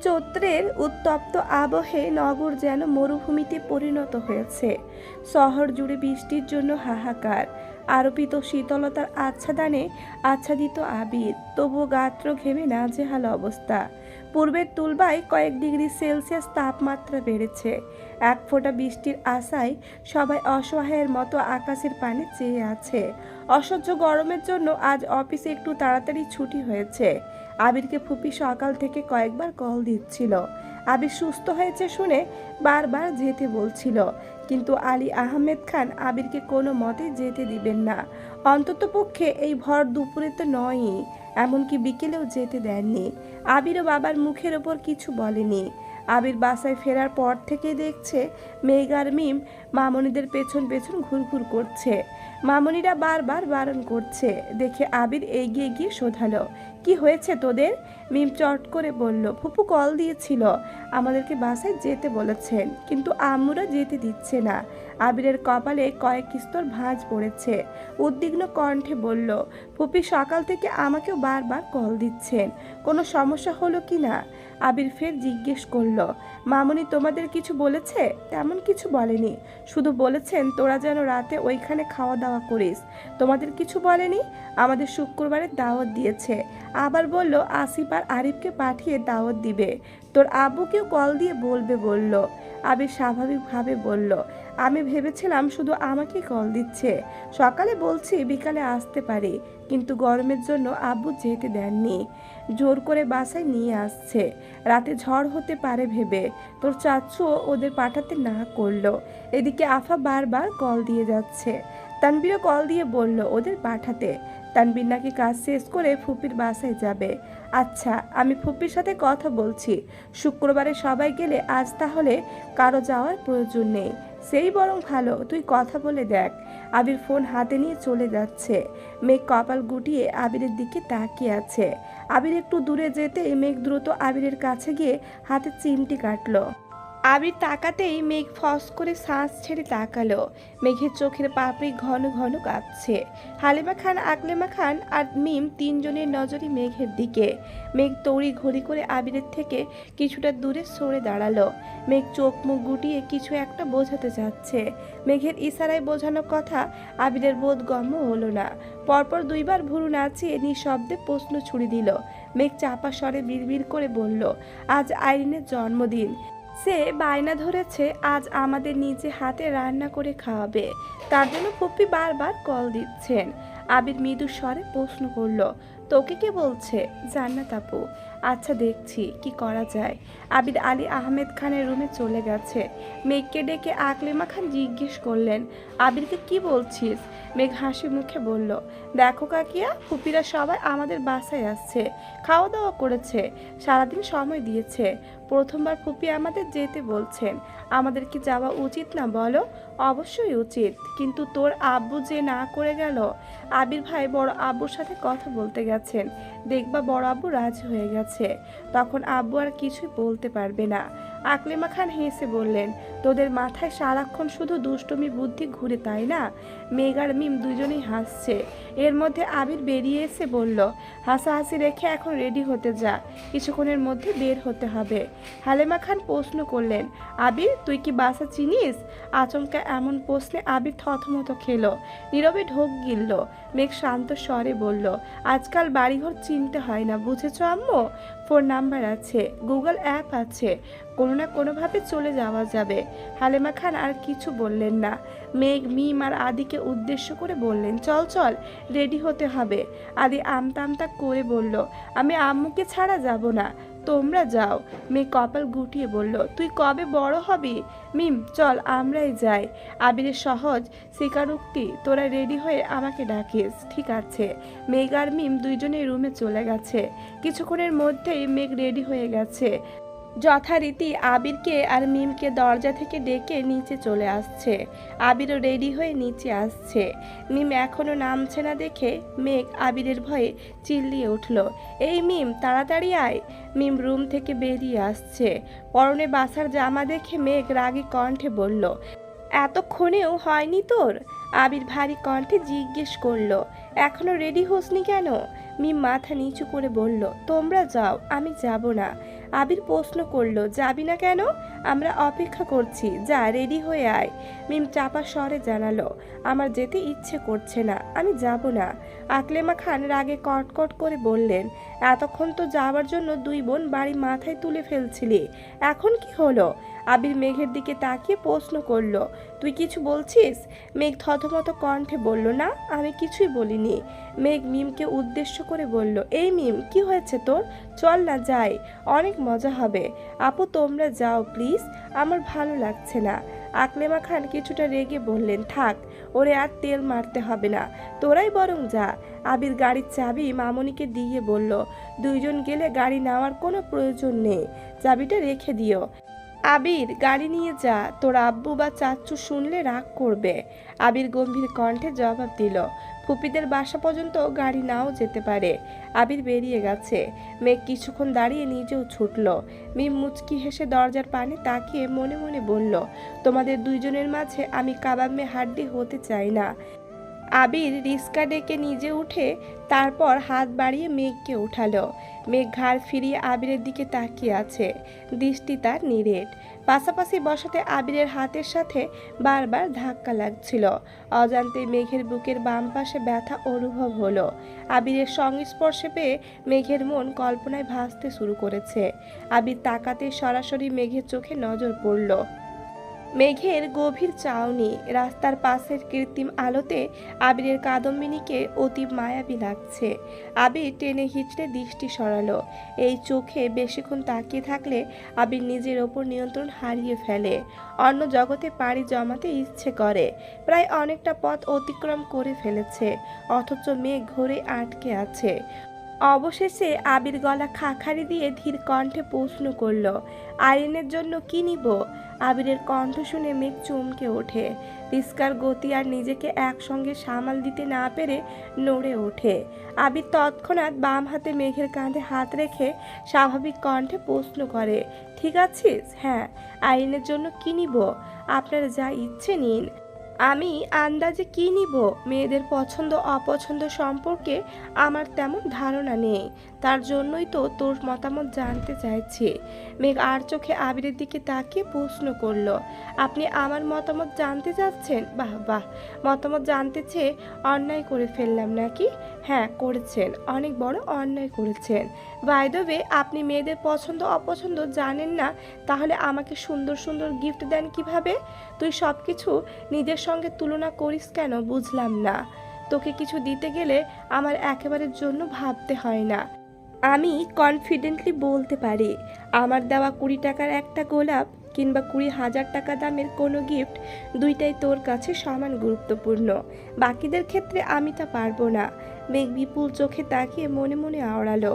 চৈত্রের উত্তপ্ত আবহে নগর যেন মরুভূমিতে পরিণত হয়েছে। শহর জুড়ে বৃষ্টির জন্য হাহাকার। আরোপিত শীতলতার আচ্ছাদনে আচ্ছাদিত আবির, তবুও গাত্র ঘেমে নাজেহাল অবস্থা। পূর্বের তুলনায় কয়েক ডিগ্রি সেলসিয়াস তাপমাত্রা বেড়েছে। এক ফোঁটা বৃষ্টির আশায় সবাই অসহায়ের মতো আকাশের পানে চেয়ে আছে। অসহ্য গরমের জন্য আজ অফিসে একটু তাড়াতাড়ি ছুটি হয়েছে। আবিরকে ফুপি সকাল থেকে কয়েকবার কল দিচ্ছিল। আবির সুস্থ হয়েছে শুনে বারবার যেতে বলছিল, কিন্তু আলী আহমেদ খান আবিরকে কোনো মতে যেতে দিবেন না। অন্তত পক্ষে এই ভর দুপুরে তো নয়ই, এমনকি বিকেলেও যেতে দেননি। আবিরও বাবার মুখের ওপর কিছু বলেনি। আবির বাসায় ফেরার পর থেকে দেখছে মেঘ আর মিম মামনিদের পেছন পেছন ঘুরঘুর করছে। মামনিরা বারবার বারণ করছে দেখে আবির এগিয়ে গিয়ে শোধালো, কি হয়েছে তোদের? মিম চট করে বলল, ফুপু কল দিয়েছিল, আমাদেরকে বাসায় যেতে বলেছেন, কিন্তু আম্মুরা যেতে দিচ্ছে না। আবিরের কপালে কয়েক স্তর ভাঁজ পড়েছে। উদ্বিগ্ন কণ্ঠে বলল, ফুপি সকাল থেকে আমাকেও বারবার কল দিচ্ছেন, কোনো সমস্যা হলো কি না? আবির ফের জিজ্ঞেস করলো, মামনি তোমাদের কিছু বলেছে? তেমন কিছু বলেনি, শুধু বলেছেন তোরা যেন রাতে ওইখানে খাওয়া দাওয়া করিস। তোমাদের কিছু বলেনি? আমাদের শুক্রবারের দাওয়াত দিয়েছে, আবার বলল আসিফ আর আরিফকে পাঠিয়ে দাওয়াত দিবে, তোর আব্বুকেও কল দিয়ে বলবে বলল। আবির স্বাভাবিকভাবে বলল, আমি ভেবেছিলাম শুধু আমাকে কল দিচ্ছে, সকালে বলছি বিকালে আসতে পারি, কিন্তু গরমের জন্য আব্বু যেতে দেননি, জোর করে বাসায় নিয়ে আসছে, রাতে ঝড় হতে পারে ভেবে তোর চাচ্চুও ওদের পাঠাতে না করলো। এদিকে আফা বারবার কল দিয়ে যাচ্ছে। তানবীরও কল দিয়ে বলল ওদের পাঠাতে। তানবীর নাকি কাজ শেষ করে ফুপির বাসায় যাবে। আচ্ছা, আমি ফুপির সাথে কথা বলছি, শুক্রবারে সবাই গেলে আজ তাহলে কারো যাওয়ার প্রয়োজন নেই, সেই বরং ভালো, তুই কথা বলে দেখ। আবির ফোন হাতে নিয়ে চলে যাচ্ছে। মেঘ কপাল গুটিয়ে আবিরের দিকে তাকিয়ে আছে। আবির একটু দূরে যেতে মেঘ দ্রুত আবিরের কাছে গিয়ে হাতে চিমটি কাটলো। আবির তাকাতেই মেঘ ফস করে শ্বাস ছেড়ে তাকালো। মেঘের চোখের পাপড়ি ঘন ঘন কাঁপছে। হালিমা খান, আকলেমা খান আর মিম তিনজনের নজরই মেঘের দিকে। মেঘ তড়ি ঘড়ি করে আবিরের থেকে কিছুটা দূরে সরে দাঁড়ালো। মেঘ চোখ মুখ গুটিয়ে কিছু একটা বোঝাতে যাচ্ছে। মেঘের ইশারায় বোঝানো কথা আবিরের বোধগম্য হলো না। পরপর দুইবার ভুরু নাচিয়ে নিঃশব্দে প্রশ্ন ছুড়ে দিল। মেঘ চাপা স্বরে বিড়বিড় করে বলল, আজ আইরিনের জন্মদিন, সে বায়না ধরেছে আজ আমাদের নিজে হাতে রান্না করে খাওয়াবে, তার জন্য ফুপ্পি বারবার কল দিচ্ছেন। আবির মৃদু স্বরে প্রশ্ন করল, তোকে কে বলছে? জান্নাত আপু। আচ্ছা, দেখছি কি করা যায়। আবির আলী আহমেদ খানের রুমে চলে গেছে। মেঘকে ডেকে আকলেমা খান জিজ্ঞেস করলেন, আবিরকে কি বলছিস? মেঘ হাসি মুখে বলল, দেখো কাকিয়া, ফুপিরা সবাই আমাদের বাসায় আসছে, খাওয়া দাওয়া করেছে, সারাদিন সময় দিয়েছে, প্রথমবার ফুপি আমাদের যেতে বলছেন, আমাদের কি যাওয়া উচিত না বলো? অবশ্যই উচিত, কিন্তু তোর আব্বু যে না করে গেল। আবির ভাই বড় আব্বুর সাথে কথা বলতে গেছেন, দেখবা বড় আব্বু রাজি হয়ে গেছে, তখন আব্বু আর কিছুই বলতে পারবে না। আকলিমা খান হেসে বললেন, তোদের মাথায় সারাক্ষণ শুধু দুষ্টুমি বুদ্ধি ঘুরে, তাই না? মেঘ আর মিম দুজনেই হাসছে। এর মধ্যে আবির বেরিয়ে এসে বলল, হাসাহাসি রেখে এখন রেডি হতে যা, কিছুক্ষণের মধ্যে বের হতে হবে। হালেমা খান প্রশ্ন করলেন, আবির তুই কি বাসা চিনিস? আচমকা এমন প্রশ্নে আবির থতমত খেলো, নীরবে ঢোক গিলল। মেঘ শান্ত স্বরে বলল, আজকাল বাড়িঘর চিনতে হয় না, বুঝেছ আম্মু? ফোন নাম্বার আছে, গুগল অ্যাপ আছে, কোনো না কোনোভাবে চলে যাওয়া যাবে। হালেমা খান আর কিছু বললেন না। মেঘ মিম আর আদিকে উদ্দেশ্য করে বললেন, চল চল, রেডি হতে হবে। আদি আমতা আমতা করে বলল, আমি আম্মুকে ছাড়া যাব না, তোমরা যাও। মেয়ে কপাল গুটিয়ে বলল, তুই কবে বড় হবি? মিম চল আমরাই যাই। আবিরের সহজ স্বীকারোক্তি, তোরা রেডি হয়ে আমাকে ডাকিস, ঠিক আছে? মেঘ আর মিম দুইজনে রুমে চলে গেছে। কিছুক্ষণের মধ্যেই মেঘ রেডি হয়ে গেছে। যথারীতি আবিরকে আর মিমকে দরজা থেকে ডেকে নিচে চলে আসছে। আবিরও রেডি হয়ে নিচে আসছে। মিম এখনো নামছে না দেখে মেঘ আবিরের ভয়ে চিল্লিয়ে উঠল, এই মিম তাড়াতাড়ি আয়। মিম রুম থেকে বেরিয়ে আসছে। পরনে বাসার জামা দেখে মেঘ রাগী কণ্ঠে বলল, এতক্ষণেও হয়নি তোর? আবির ভারী কণ্ঠে জিজ্ঞেস করলো, এখনো রেডি হোসনি কেন? মিম মাথা নিচু করে বলল, তোমরা যাও, আমি যাব না। আবির প্রশ্ন করলো, যাবি না কেন? আমরা অপেক্ষা করছি, যা রেডি হয়ে আয়। মিম চাপা স্বরে জানালো, আমার যেতে ইচ্ছে করছে না, আমি যাব না। আকলেমা খান রাগে কটকট করে বললেন, এতক্ষণ তো যাওয়ার জন্য দুই বোন বাড়ি মাথায় তুলে ফেলছিলি, এখন কি হলো? আবির মেঘের দিকে তাকিয়ে প্রশ্ন করলো, তুই কিছু বলছিস? মেঘ থতমত কণ্ঠে বলল, না আমি কিছুই বলিনি। মেঘ মিমকে উদ্দেশ্য করে বলল, এই মিম, কি হয়েছে তোর? চল না যাই, অনেক মজা হবে। আপু তোমরা যাও প্লিজ, আমার ভালো লাগছে না। আকলেমা খান কিছুটা রেগে বললেন, থাক, ওরে আর তেল মারতে হবে না, তোরাই বরং যা। আবির গাড়ির চাবি মামনিকে দিয়ে বলল, দুইজন গেলে গাড়ি নেওয়ার কোনো প্রয়োজন নেই, চাবিটা রেখে দিও। আবির, গাড়ি নিয়ে যা, তোর আব্বু বা চাচ্চু শুনলে রাগ করবে। আবির গম্ভীর কণ্ঠে জবাব দিল, ফুপিদের বাসা পর্যন্ত গাড়ি নাও যেতে পারে। আবির বেরিয়ে গেছে। মেঘ কিছুক্ষণ দাঁড়িয়ে নিজেও ছুটল। মিম মুচকি হেসে দরজার পানে তাকিয়ে মনে মনে বলল, তোমাদের দুইজনের মাঝে আমি কাবাব মে হাড্ডি হতে চাই না। আবির রিস্কা ডেকে নিজে উঠে তারপর হাত বাড়িয়ে মেঘকে উঠালো। মেঘ ঘাড় ফিরিয়ে আবিরের দিকে তাকিয়ে আছে, দৃষ্টি তার নিরেট। পাশাপাশি বসাতে আবিরের হাতের সাথে বারবার ধাক্কা লাগছিল। অজান্তে মেঘের বুকের বাম পাশে ব্যথা অনুভব হলো। আবিরের সংস্পর্শে পেয়ে মেঘের মন কল্পনায় ভাসতে শুরু করেছে। আবির তাকাতে সরাসরি মেঘের চোখে নজর পড়ল। মেঘের গভীর চাউনি, রাস্তার পাশের কৃত্রিম আলোতে আবিরের কাদম্বিনীকে অতি মায়াবী লাগছে। আবির টেনে হিচড়ে দৃষ্টি সরালো। এই চোখে বেশিক্ষণ তাকিয়ে থাকলে আবির নিজের ওপর নিয়ন্ত্রণ হারিয়ে ফেলে, অন্য জগতে পাড়ি জমাতে ইচ্ছে করে। প্রায় অনেকটা পথ অতিক্রম করে ফেলেছে, অথচ মেঘ ঘুরে আটকে আছে। অবশেষে আবির গলা খাখারি দিয়ে ধীর কণ্ঠে প্রশ্ন করল, আইনের জন্য কি নিব? আবিরের কণ্ঠ শুনে মেঘ চমকে ওঠে। রিস্কার গতি আর নিজেকে একসঙ্গে সামাল দিতে না পেরে নড়ে ওঠে। আবির তৎক্ষণাৎ বাম হাতে মেঘের কাঁধে হাত রেখে স্বাভাবিক কণ্ঠে প্রশ্ন করে, ঠিক আছিস? হ্যাঁ। আইনের জন্য কি নিব? আপনার যা ইচ্ছে নিন। আমি আন্দাজে কি নিব? মেয়েদের পছন্দ অপছন্দ সম্পর্কে আমার তেমন ধারণা নেই, তার জন্যই তো তোর মতামত জানতে চাইছি। মেঘ আর চোখে আবিরের দিকে তাকিয়ে প্রশ্ন করলো, আপনি আমার মতামত জানতে চাচ্ছেন? বাহ বাহ, মতামত জানতে চেয়ে অন্যায় করে ফেললাম নাকি? হ্যাঁ করেছেন, অনেক বড় অন্যায় করেছেন। বাই দ্য ওয়ে, আপনি মেয়েদের পছন্দ অপছন্দ জানেন না, তাহলে আমাকে সুন্দর সুন্দর গিফট দেন কিভাবে? তুই সব কিছু নিজের সঙ্গে তুলনা করিস কেন বুঝলাম না। তোকে কিছু দিতে গেলে আমার একেবারের জন্য ভাবতে হয় না। আমি কনফিডেন্টলি বলতে পারি, আমার দেওয়া 20 টাকার একটা গোলাপ কিংবা 20,000 টাকা দামের কোনো গিফট, দুইটাই তোর কাছে সমান গুরুত্বপূর্ণ। বাকিদের ক্ষেত্রে আমি তা পারবো না। মেঘ বিপুল চোখে তাকিয়ে মনে মনে আওড়ালো,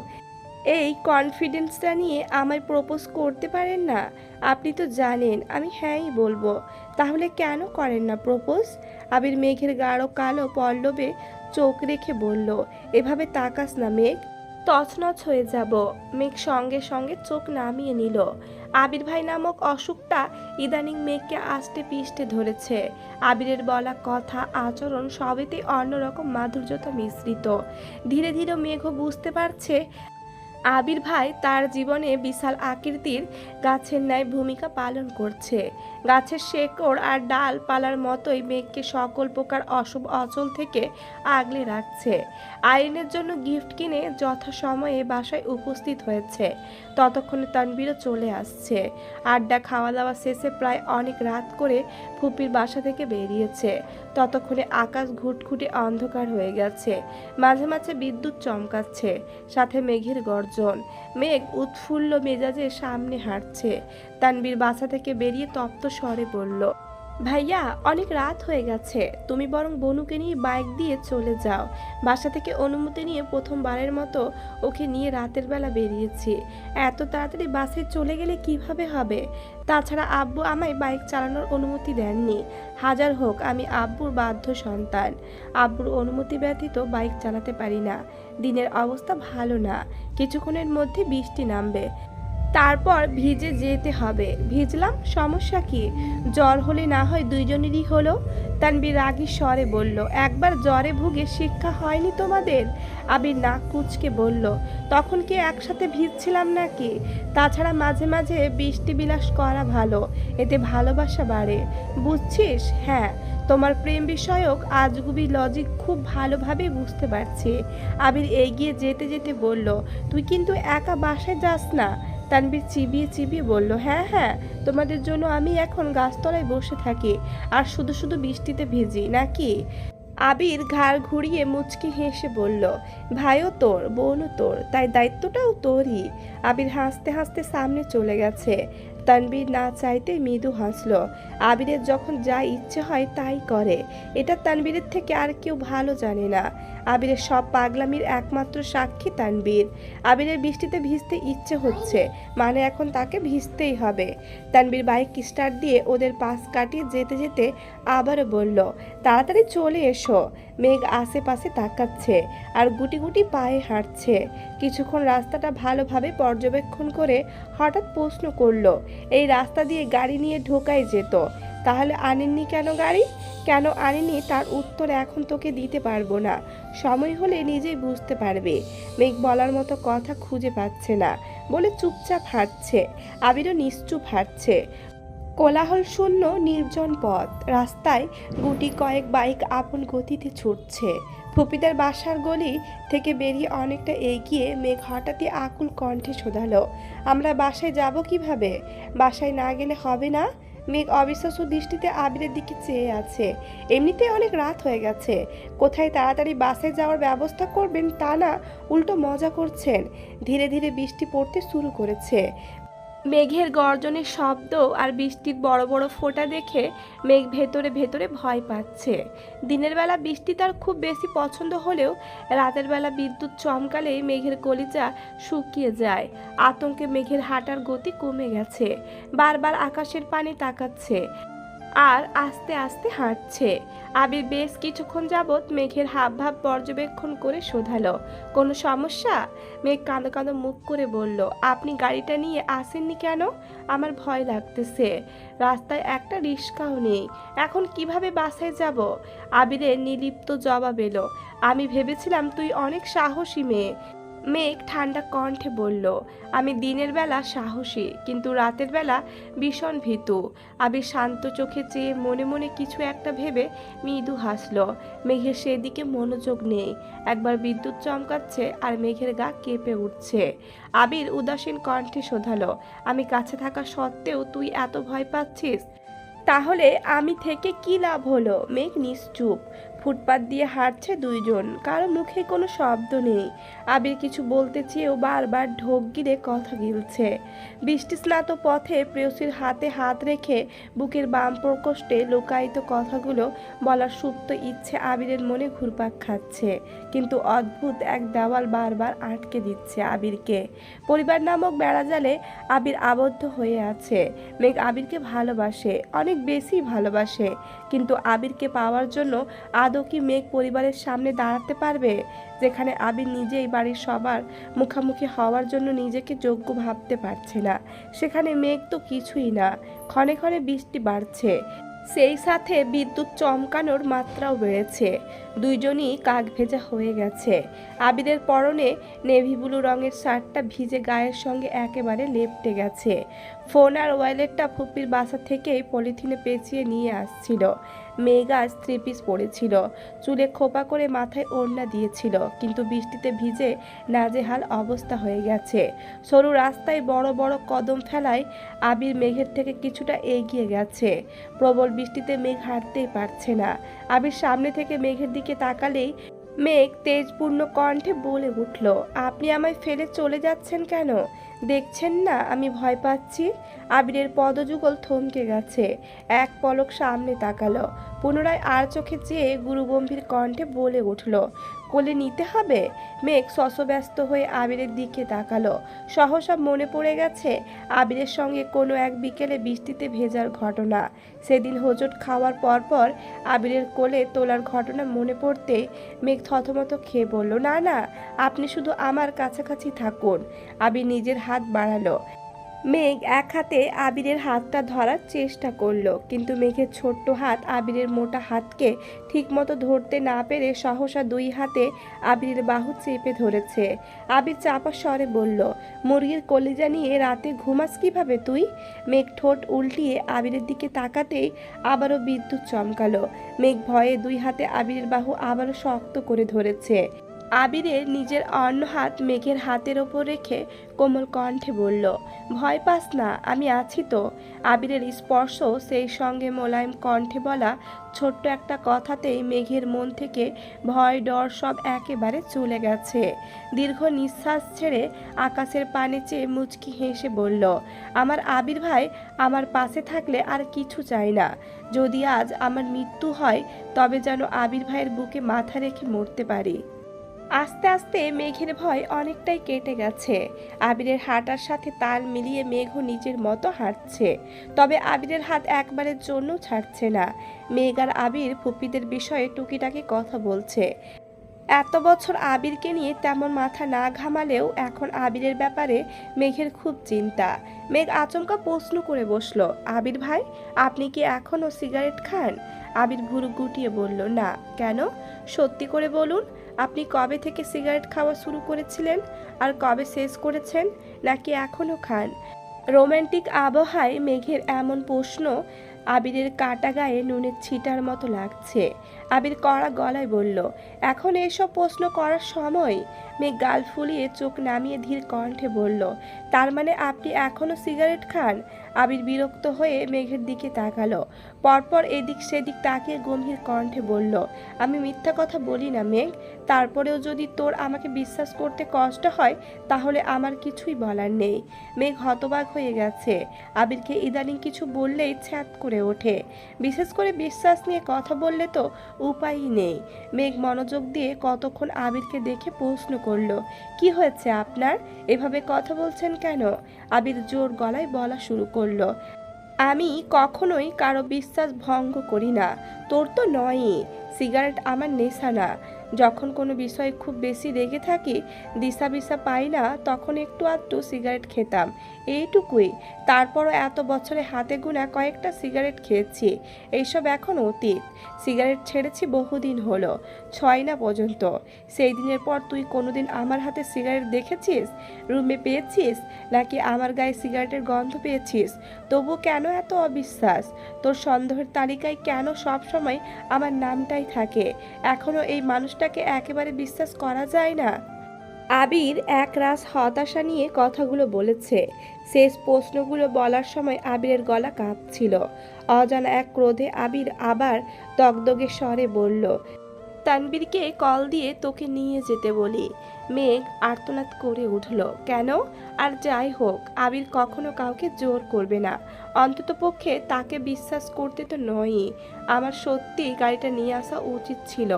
এই কনফিডেন্সটা নিয়ে আমায় প্রপোজ করতে পারেন না? আপনি তো জানেন আমি হ্যাঁই বলবো, তাহলে কেন করেন না প্রপোজ? আবির মেঘের গাঢ় কালো পল্লবে চোখ রেখে বলল, এভাবে তাকাস না মেঘ, তছনছ হয়ে যাব। মেঘ সঙ্গে সঙ্গে চোখ নামিয়ে নিল। আবির ভাই নামক অসুখটা ইদানিং মেঘকে আষ্টে পিষ্টে ধরেছে। আবিরের বলা কথা আচরণ সবেতেই অন্যরকম মাধুর্যতা মিশ্রিত। ধীরে ধীরে মেঘও বুঝতে পারছে আবির ভাই তার জীবনে বিশাল আকৃতির গাছের ন্যায় ভূমিকা পালন করছে। গাছের শেকড় আর ডালপালার মতোই মেঘকে সকল প্রকার অশুভ অচল থেকে আগলে রাখছে। আইনের জন্য গিফট কিনে যথাসময়ে বাসায় উপস্থিত হয়েছে। ততক্ষণে তানবীরও চলে আসছে। আড্ডা খাওয়া দাওয়া শেষে প্রায় অনেক রাত করে ফুপির বাসা থেকে বেরিয়েছে। ততক্ষণে আকাশ ঘুটঘুটে অন্ধকার হয়ে গেছে, মাঝে মাঝে বিদ্যুৎ চমকাচ্ছে, সাথে মেঘের গর্জন। মেঘ উৎফুল্ল মেজাজে সামনে হাঁটছে। তানবীর বাসা থেকে বেরিয়ে তপ্ত স্বরে বলল, ভাইয়া অনেক রাত হয়ে গেছে, তুমি বরং বনুকে নিয়ে বাইক দিয়ে চলে যাও। বাসা থেকে অনুমতি নিয়ে প্রথমবারের মতো ওকে নিয়ে রাতের বেলা বেরিয়েছি। এত তাড়াতাড়ি বাসে চলে গেলে কিভাবে হবে? তাছাড়া আব্বু আমায় বাইক চালানোর অনুমতি দেননি। হাজার হোক আমি আব্বুর বাধ্য সন্তান, আব্বুর অনুমতি ব্যতীত বাইক চালাতে পারি না। দিনের অবস্থা ভালো না, কিছুক্ষণের মধ্যে বৃষ্টি নামবে। তারপর ভিজে যেতে হবে। ভিজলাম, সমস্যা কি? জ্বর হলে না হয় দুইজনেরই হলো। তানবীর রাগী স্বরে বলল, একবার জ্বরে ভুগে শিক্ষা হয়নি তোমাদের? আবির নাক কুঁচকে বলল, তখন কি একসাথে ভিজছিলাম নাকি? তাছাড়া মাঝে মাঝে বৃষ্টি বিলাস করা ভালো, এতে ভালোবাসা বাড়ে, বুঝছিস? হ্যাঁ, তোমার প্রেম বিষয়ক আজগুবি লজিক খুব ভালোভাবে বুঝতে পারছি। আবির এগিয়ে যেতে যেতে বলল, তুই কিন্তু একা বাসায় যাস না। তানবীর চিবিয়ে চিবিয়ে বলল, হ্যাঁ হ্যাঁ, তোমাদের জন্য আমি এখন গাছতলায় বসে থাকি আর শুধু শুধু বৃষ্টিতে ভিজি নাকি? আবির ঘাড় ঘুরিয়ে মুচকি হেসে বলল, ভাইও তোর, বোনও তোর, তাই দায়িত্বটাও তোরই। আবির হাসতে হাসতে সামনে চলে গেছে। তানবীর না চাইতে মৃদু হাসলো। আবিরের যখন যা ইচ্ছে হয় তাই করে, এটা তানবীরের থেকে আর কেউ ভালো জানে না। আবিরের সব পাগলামির একমাত্র সাক্ষী তানবীর। আবিরের বৃষ্টিতে ভিজতে ইচ্ছে হচ্ছে, মানে এখন তাকে ভিজতেই হবে। তানবীর বাইক স্টার্ট দিয়ে ওদের পাশ কাটিয়ে যেতে যেতে আবারও বলল, তাড়াতাড়ি চলে এসো। মেঘ আশেপাশে তাকাচ্ছে আর গুটি গুটি পায়ে হাঁটছে। কিছুক্ষণ রাস্তাটা ভালোভাবে পর্যবেক্ষণ করে হঠাৎ প্রশ্ন করলো, এই রাস্তা দিয়ে গাড়ি নিয়ে ঢোকাই যেত, তাহলে আনেননি কেন গাড়ি? কেন আনেনি তার উত্তর এখন তোকে দিতে পারবো না, সময় হলে নিজেই বুঝতে পারবে। মেঘ বলার মতো কথা খুঁজে পাচ্ছে না বলে চুপচাপ হাঁটছে। আবিরও নিশ্চুপ হাঁটছে। কোলাহল শূন্য নির্জন পথ, রাস্তায় গুটি কয়েক বাইক আপন গতিতে ছুটছে। ফুপিদের বাসার গলি থেকে বেরিয়ে অনেকটা এগিয়ে মেঘ হঠাৎই আকুল কণ্ঠে শোধালো, আমরা বাসায় যাব কিভাবে? বাসায় না গেলে হবে না? মেঘ অবিশ্বাস্য দৃষ্টিতে আবিরের দিকে চেয়ে আছে। এমনিতে অনেক রাত হয়ে গেছে, কোথায় তাড়াতাড়ি বাসে যাওয়ার ব্যবস্থা করবেন তা না, উল্টো মজা করছেন। ধীরে ধীরে বৃষ্টি পড়তে শুরু করেছে। মেঘের গর্জনের শব্দ আর বৃষ্টির বড় বড় ফোঁটা দেখে মেঘ ভেতরে ভেতরে ভয় পাচ্ছে। দিনের বেলা বৃষ্টি তার খুব বেশি পছন্দ হলেও রাতের বেলা বিদ্যুৎ চমকালে মেঘের কলিজা শুকিয়ে যায়। আতঙ্কে মেঘের হাঁটার গতি কমে গেছে, বারবার আকাশের পানে তাকাচ্ছে আর আস্তে আস্তে হাঁটছে। আবির বেশ কিছুক্ষণ যাবৎ মেঘের হাবভাব পর্যবেক্ষণ করে শোধালো, কোনো সমস্যা? মেঘ কাঁদো কাঁদো মুখ করে বলল, আপনি গাড়িটা নিয়ে আসেননি কেন? আমার ভয় লাগতেছে, রাস্তায় একটা রিক্সাও নেই, এখন কিভাবে বাসায় যাব? আবিরের নির্লিপ্ত জবাব এলো, আমি ভেবেছিলাম তুই অনেক সাহসী মেয়ে। মেঘ ঠান্ডা কণ্ঠে বলল, আমি দিনের বেলা সাহসী, কিন্তু রাতের বেলা ভীষণ ভীতু। আবির শান্ত চোখে চেয়ে মনে মনে কিছু একটা ভেবে মৃদু হাসল। মেঘের সেদিকে মনোযোগ নেই। একবার বিদ্যুৎ চমকাচ্ছে আর মেঘের গা কেঁপে উঠছে। আবির উদাসীন কণ্ঠে শোধালো, আমি কাছে থাকা সত্ত্বেও তুই এত ভয় পাচ্ছিস? তাহলে আমি থেকে কি লাভ হলো? মেঘ নিশ্চুপ। ফুটপাত দিয়ে হাঁটছে দুইজন, কারো মুখে কোনো শব্দ নেই। আবির কিছু বলতে চেয়েও বারবার ঢোক গিলে কথা গিলছে। বৃষ্টি স্নাত পথে প্রেয়সীর হাতে হাত রেখে বুকের বাম প্রকোষ্ঠে লুকায়িত কথাগুলো বলার সুপ্ত ইচ্ছে আবিরের মনে ঘুরপাক খাচ্ছে, কিন্তু অদ্ভুত এক দেওয়াল বারবার আটকে দিচ্ছে আবিরকে। পরিবার নামক বেড়াজালে আবির আবদ্ধ হয়ে আছে। মেঘ আবিরকে ভালোবাসে, অনেক বেশি ভালোবাসে, কিন্তু আবিরকে পাওয়ার জন্য আদৌ কি মেঘ পরিবারের সামনে দাঁড়াতে পারবে? যেখানে আবির নিজেই বাড়ির সবার মুখোমুখি হওয়ার জন্য নিজেকে যোগ্য ভাবতে পারছে না, সেখানে মেঘ তো কিছুই না। ক্ষণে ক্ষণে বৃষ্টি বাড়ছে, সেই সাথে বিদ্যুৎ চমকানোর মাত্রাও বেড়েছে। দুইজনই কাক ভেজা হয়ে গেছে। আবিরের পরনে নেভি ব্লু রঙের শার্টটা ভিজে গায়ের সঙ্গে একেবারে লেপ্টে গেছে। ফোন আর ওয়ালেটটা ফুপির বাসা থেকেই পলিথিনে পেঁচিয়ে নিয়ে আসছিল। মেঘা থ্রি পিস পরেছিল, চুলে খোপা করে মাথায় ওড়না দিয়েছিল, কিন্তু বৃষ্টিতে ভিজে নাজেহাল অবস্থা হয়ে গেছে। সরু রাস্তায় বড় বড় কদম ফেলায় আবির মেঘের থেকে কিছুটা এগিয়ে গেছে। প্রবল বৃষ্টিতে মেঘ হাঁটতেই পারছে না। আবির সামনে থেকে মেঘের দিকে তাকালেই মেঘ তেজপূর্ণ কণ্ঠে বলে উঠল, আপনি আমায় ফেলে চলে যাচ্ছেন কেন? দেখছেন না আমি ভয় পাচ্ছি? আবিরের পদযুগল থমকে গেছে। এক পলক সামনে তাকালো, পুনরায় আর চোখে চেয়ে গুরুগম্ভীর কণ্ঠে বলে উঠল, কোলে নিতে হবে? মেঘ শশব্যস্ত হয়ে আবিরের দিকে তাকালো। সহসা মনে পড়ে গেছে আবিরের সঙ্গে কোনো এক বিকেলে বৃষ্টিতে ভেজার ঘটনা। সেদিন হোঁচট খাওয়ার পরপর আবিরের কোলে তোলার ঘটনা মনে পড়তে মেঘ থতমত খেয়ে বলল, না না, আপনি শুধু আমার কাছাকাছি থাকুন। আবির নিজের হাত বাড়ালো। মেঘ এক হাতে আবিরের হাতটা ধরার চেষ্টা করলো, কিন্তু মেঘের ছোট্ট হাত আবিরের মোটা হাতকে ঠিকমতো ধরতে না পেরে সহসা দুই হাতে আবিরের বাহু চেপে ধরেছে। আবির চাপা স্বরে বলল, মুরগির কলিজা নিয়ে রাতে ঘুমাস কিভাবে তুই? মেঘ ঠোঁট উল্টিয়ে আবিরের দিকে তাকাতেই আবারও বিদ্যুৎ চমকালো। মেঘ ভয়ে দুই হাতে আবিরের বাহু আবারও শক্ত করে ধরেছে। আবিরের নিজের অন্য হাত মেঘের হাতের ওপর রেখে কোমল কণ্ঠে বলল, ভয় পাস না, আমি আছি তো। আবিরের স্পর্শ, সেই সঙ্গে মোলায়েম কণ্ঠে বলা ছোট্ট একটা কথাতেই মেঘের মন থেকে ভয় ডর সব একেবারে চলে গেছে। দীর্ঘ নিঃশ্বাস ছেড়ে আকাশের পানে চেয়ে মুচকি হেসে বলল, আমার আবির ভাই আমার পাশে থাকলে আর কিছু চাই না। যদি আজ আমার মৃত্যু হয় তবে যেন আবির ভাইয়ের বুকে মাথা রেখে মরতে পারি। আস্তে আস্তে মেঘের ভয় অনেকটাই কেটে গেছে। আবিরের হাঁটার সাথে তাল মিলিয়ে মেঘও নিজের মতো হাঁটছে। তবে আবিরের হাত একবারের জন্য ছাড়ছে না। মেঘ আর আবির ফুপ্পিদের বিষয়ে টুকিটাকি কথা বলছে। এত বছর আবিরকে নিয়ে তেমন মাথা না ঘামালেও এখন আবিরের ব্যাপারে মেঘের খুব চিন্তা। মেঘ আচমকা প্রশ্ন করে বসলো, আবির ভাই, আপনি কি এখনও সিগারেট খান? আবির ভুরু গুটিয়ে বলল, না। কেন? সত্যি করে বলুন, আপনি কবে থেকে সিগারেট খাওয়া শুরু করেছিলেন আর কবে শেষ করেছেন, নাকি এখনও খান? রোমান্টিক আবহাওয়ায় মেঘের এমন প্রশ্ন আবিরের কাটা গায়ে নুনের ছিটার মতো লাগছে। আবির কড়া গলায় বলল, এখন এসব প্রশ্ন করার সময়? মেঘ গাল ফুলিয়ে চোখ নামিয়ে ধীর কণ্ঠে বলল, তার মানে আপনি এখনো সিগারেট খান? আবির বিরক্ত হয়ে মেঘের দিকে তাকালো। পরপর এদিক সেদিক তাকিয়ে গম্ভীর কণ্ঠে বলল, আমি মিথ্যা কথা বলি না মেঘ। তারপরেও যদি তোর আমাকে বিশ্বাস করতে কষ্ট হয় তাহলে আমার কিছুই বলার নেই। মেঘ হতবাক হয়ে গেছে। আবিরকে ইদানিং কিছু বললেই ছ্যাঁত করে ওঠে। বিশেষ করে বিশ্বাস নিয়ে কথা বললে তো উপায়ই নেই। মেঘ মনোযোগ দিয়ে কতক্ষণ আবিরকে দেখে প্রশ্ন করলো, কি হয়েছে আপনার? এভাবে কথা বলছেন কেন? আবির জোর গলায় বলা শুরু করলো, আমি কখনোই কারো বিশ্বাস ভঙ্গ করি না। তোর তো নয়ই। সিগারেট আমার নেশা না। যখন কোনো বিষয়ে খুব বেশি রেগে থাকি, দিশা বিশা পাই না, তখন একটু আধটু সিগারেট খেতাম, এইটুকুই। তারপরও এত বছরে হাতে গোনা কয়েকটা সিগারেট খেয়েছি। এইসব এখন অতীত। সিগারেট ছেড়েছি বহুদিন হলো, 6 না পর্যন্ত। সেই দিনের পর তুই কোনোদিন আমার হাতে সিগারেট দেখেছিস, রুমে পেয়েছিস, নাকি আমার গায়ে সিগারেটের গন্ধ পেয়েছিস? তবু কেন এত অবিশ্বাস? তোর সন্দেহের তালিকায় কেন সব সময় আমার নামটাই থাকে? এখনো এই মানুষটাকে একেবারে বিশ্বাস করা যায় না? আবির একরাশ হতাশা নিয়ে কথাগুলো বলেছে। শেষ প্রশ্নগুলো বলার সময় আবিরের গলা কাঁপছিল। অজানা এক ক্রোধে আবির আবার দগদগে স্বরে বলল, তানবীরকে কল দিয়ে তোকে নিয়ে যেতে বলি। মেঘ আর্তনাদ করে উঠল, কেন? আর যাই হোক, আবির কখনো কাউকে জোর করবে না। অন্ততপক্ষে তাকে বিশ্বাস করতে তো নয়ই। আমার সত্যি গাড়িটা নিয়ে আসা উচিত ছিল।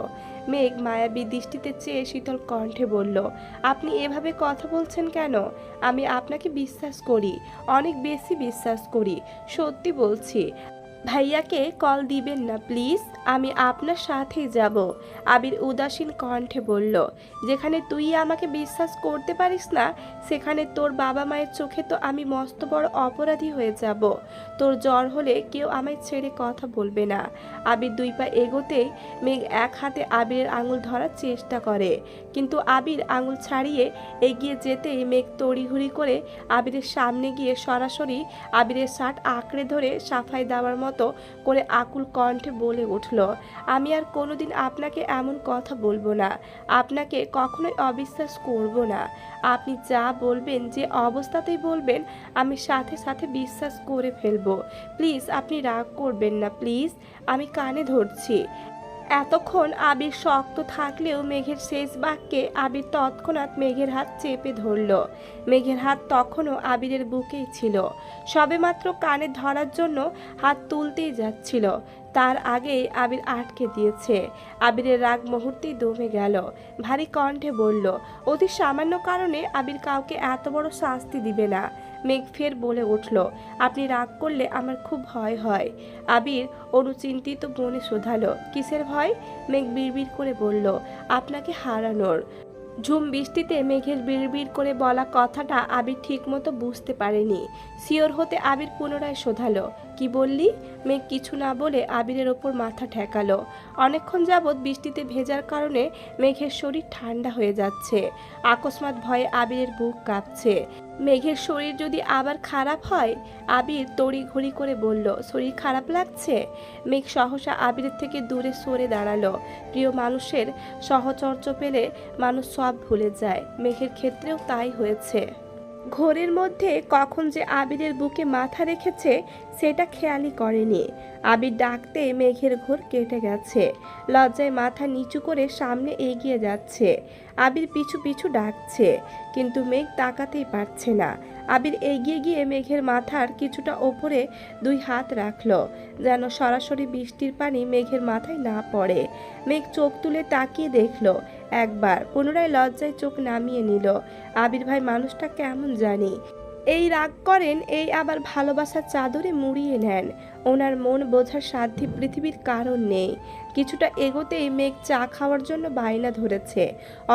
মেঘ মায়াবী দৃষ্টিতে চেয়ে শীতল কণ্ঠে বলল, আপনি এভাবে কথা বলছেন কেন? আমি আপনাকে বিশ্বাস করি, অনেক বেশি বিশ্বাস করি, সত্যি বলছি। ভাইয়াকে কল দিবেন না প্লিজ, আমি আপনার সাথেই যাব। আবির উদাসীন কণ্ঠে বলল, যেখানে তুই আমাকে বিশ্বাস করতে পারিস না, সেখানে তোর বাবা মায়ের চোখে তো আমি মস্ত বড় অপরাধী হয়ে যাব। তোর জ্বর হলে কেউ আমায় ছেড়ে কথা বলবে না। আবির 2 পা এগোতেই মেঘ এক হাতে আবিরের আঙুল ধরার চেষ্টা করে, কিন্তু আবির আঙুল ছাড়িয়ে এগিয়ে যেতেই মেঘ তড়িঘড়ি করে আবিরের সামনে গিয়ে সরাসরি আবিরের শার্ট আঁকড়ে ধরে সাফাই দেওয়ার মতো করে আকুল কণ্ঠে বলে উঠল, আমি আর কোনোদিন আপনাকে এমন কথা বলবো না, আপনাকে কখনোই অবিশ্বাস করব না। আপনি যা বলবেন, যে অবস্থাতেই বলবেন, আমি সাথে সাথে বিশ্বাস করে ফেলবো। প্লিজ আপনি রাগ করবেন না প্লিজ, আমি কানে ধরছি। এতক্ষণ আবির শক্ত থাকলেও মেঘের শেষ বাক্যে আবির তৎক্ষণাৎ মেঘের হাত চেপে ধরল। মেঘের হাত তখনও আবিরের বুকেই ছিল, সবেমাত্র কানে ধরার জন্য হাত তুলতেই যাচ্ছিল, তার আগেই আবির আটকে দিয়েছে। আবিরের রাগ মুহূর্তেই দমে গেল। ভারী কণ্ঠে বলল, অতি সামান্য কারণে আবির কাউকে এত বড় শাস্তি দিবে না। মেঘ ফের বলে উঠল, আপনি রাগ করলে আমার খুব ভয় হয়। আবির অনুচিন্তিত মনে শোধালো, কিসের ভয়? মেঘ বিড়বিড় করে বলল, আপনাকে হারানোর। ঝুম বৃষ্টিতে মেঘের বিড়বিড় করে বলা কথাটা আবির ঠিকমতো বুঝতে পারেনি। শিওর হতে আবির পুনরায় শোধালো, কি বললি? মেঘ কিছু না বলে আবিরের ওপর মাথা ঠেকালো। অনেকক্ষণ যাবৎ বৃষ্টিতে ভেজার কারণে মেঘের শরীর ঠান্ডা হয়ে যাচ্ছে। আকস্মাৎ ভয়ে আবিরের বুক কাঁপছে। মেঘের শরীর যদি আবার খারাপ হয়? আবির তড়িঘড়ি করে বলল, শরীর খারাপ লাগছে? মেঘ সহসা আবিরের থেকে দূরে সরে দাঁড়ালো। প্রিয় মানুষের সহচর্য পেলে মানুষ সব ভুলে যায়। মেঘের ক্ষেত্রেও তাই হয়েছে। ঘোরের মধ্যে কখন যে আবিরের বুকে মাথা রেখেছে সেটা খেয়ালই করেনি। আবির ডাকতে মেঘের ঘোর কেটে গেছে। লজ্জায় মাথা নিচু করে সামনে এগিয়ে যাচ্ছে। আবির পিছু পিছু ডাকছে, কিন্তু মেঘ তাকাতেই পারছে না। আবির এগিয়ে গিয়ে মেঘের মাথার কিছুটা ওপরে দুই হাত রাখলো, যেন সরাসরি বৃষ্টির পানি মেঘের মাথায় না পড়ে। মেঘ চোখ তুলে তাকিয়ে দেখলো একবার, পুনরায় লজ্জায় চোখ নামিয়ে নিল। আবির ভাই মানুষটা কেমন জানি, এই রাগ করেন, এই আবার ভালোবাসার চাদরে মুড়িয়ে নেন। ওনার মন বোঝার সাধ্যে পৃথিবীর কারণ নেই। কিছুটা এগোতেই মেঘ চা খাওয়ার জন্য বায়না ধরেছে,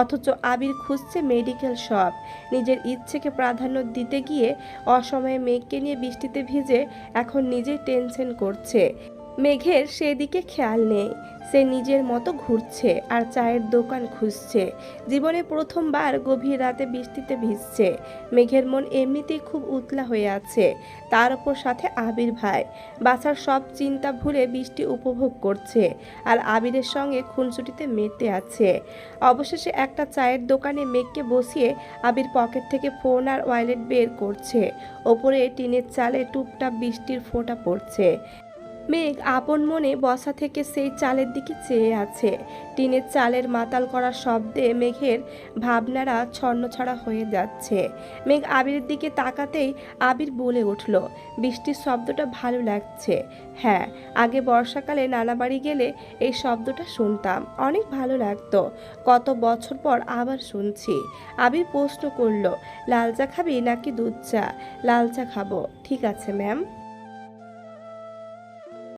অথচ আবির খুঁজছে মেডিকেল শপ। নিজের ইচ্ছেকে প্রাধান্য দিতে গিয়ে অসময়ে মেঘকে নিয়ে বৃষ্টিতে ভিজে এখন নিজেই টেনশন করছে। মেঘের সেদিকে খেয়াল নেই। সে নিজের মতো ঘুরছে আর চায়ের দোকান খুঁজছে। জীবনে প্রথমবার গভীর রাতে বৃষ্টিতে ভিজছে। মেঘের মন এমনিতেই খুব উতলা হয়ে আছে, তার ওপর সাথে আবির ভাই। বাসার সব চিন্তা ভুলে বৃষ্টি উপভোগ করছে আর আবিরের সঙ্গে খুনসুটিতে মেতে আছে। অবশেষে একটা চায়ের দোকানে মেঘকে বসিয়ে আবির পকেট থেকে ফোন আর ওয়ালেট বের করছে। ওপরে টিনের চালে টুপটাপ বৃষ্টির ফোঁটা পড়ছে। মেঘ আপন মনে বসা থেকে সেই চালের দিকে চেয়ে আছে। টিনের চালের মাতাল করা শব্দে মেঘের ভাবনারা ছন্নছাড়া হয়ে যাচ্ছে। মেঘ আবিরের দিকে তাকাতেই আবির বলে উঠল, বৃষ্টির শব্দটা ভালো লাগছে। হ্যাঁ, আগে বর্ষাকালে নানা বাড়ি গেলে এই শব্দটা শুনতাম, অনেক ভালো লাগতো। কত বছর পর আবার শুনছি। আবির প্রশ্ন করল, লাল চা খাবি নাকি দুধ চা? লাল চা খাবো। ঠিক আছে ম্যাম।